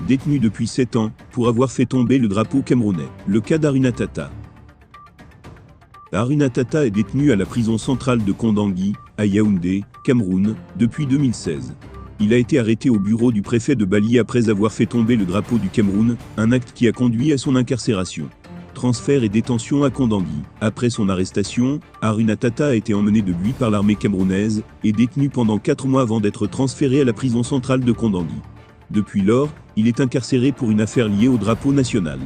détenu depuis 7 ans, pour avoir fait tomber le drapeau camerounais. Le cas d'Haruna Tata. Haruna Tata est détenu à la prison centrale de Kondangui, à Yaoundé, Cameroun, depuis 2016. Il a été arrêté au bureau du préfet de Bali après avoir fait tomber le drapeau du Cameroun, un acte qui a conduit à son incarcération. Transfert et détention à Kondangui. Après son arrestation, Haruna Tata a été emmené de Bui par l'armée camerounaise et détenu pendant 4 mois avant d'être transféré à la prison centrale de Kondangui. Depuis lors, il est incarcéré pour une affaire liée au drapeau national.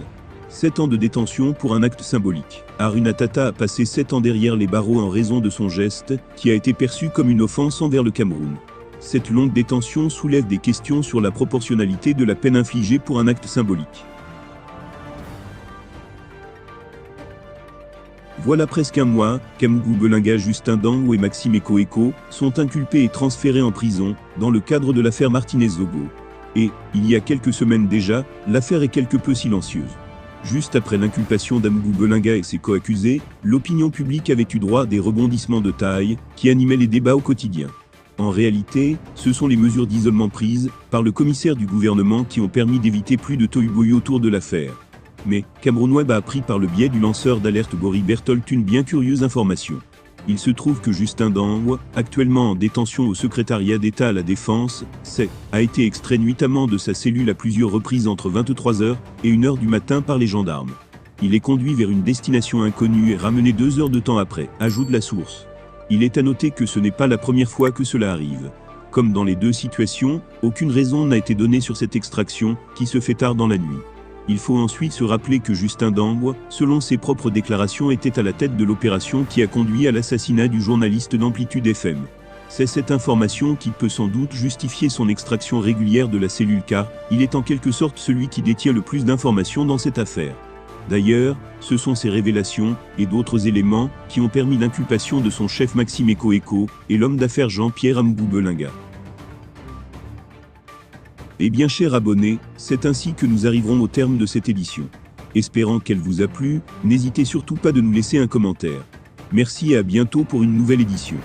7 ans de détention pour un acte symbolique. Haruna Tata a passé 7 ans derrière les barreaux en raison de son geste, qui a été perçu comme une offense envers le Cameroun. Cette longue détention soulève des questions sur la proportionnalité de la peine infligée pour un acte symbolique. Voilà presque un mois, Kamgou Belinga, Justin Dango et Maxime Eko sont inculpés et transférés en prison, dans le cadre de l'affaire Martinez-Zogo. Et, il y a quelques semaines déjà, l'affaire est quelque peu silencieuse. Juste après l'inculpation d'Amgou Belinga et ses co-accusés, l'opinion publique avait eu droit à des rebondissements de taille, qui animaient les débats au quotidien. En réalité, ce sont les mesures d'isolement prises par le commissaire du gouvernement qui ont permis d'éviter plus de tohu-bohu autour de l'affaire. Mais, Cameroun Web a appris par le biais du lanceur d'alerte Boris Berthold une bien curieuse information. Il se trouve que Justin Dango, actuellement en détention au secrétariat d'État à la Défense, a été extrait nuitamment de sa cellule à plusieurs reprises entre 23h et 1h du matin par les gendarmes. Il est conduit vers une destination inconnue et ramené 2 heures de temps après, ajoute la source. Il est à noter que ce n'est pas la première fois que cela arrive. Comme dans les deux situations, aucune raison n'a été donnée sur cette extraction, qui se fait tard dans la nuit. Il faut ensuite se rappeler que Justin Dango, selon ses propres déclarations, était à la tête de l'opération qui a conduit à l'assassinat du journaliste d'Amplitude FM. C'est cette information qui peut sans doute justifier son extraction régulière de la cellule car il est en quelque sorte celui qui détient le plus d'informations dans cette affaire. D'ailleurs, ce sont ces révélations, et d'autres éléments, qui ont permis l'inculpation de son chef Maxime Eko et l'homme d'affaires Jean-Pierre Amgou Belinga. Eh bien chers abonnés, c'est ainsi que nous arriverons au terme de cette édition. Espérant qu'elle vous a plu, n'hésitez surtout pas de nous laisser un commentaire. Merci et à bientôt pour une nouvelle édition.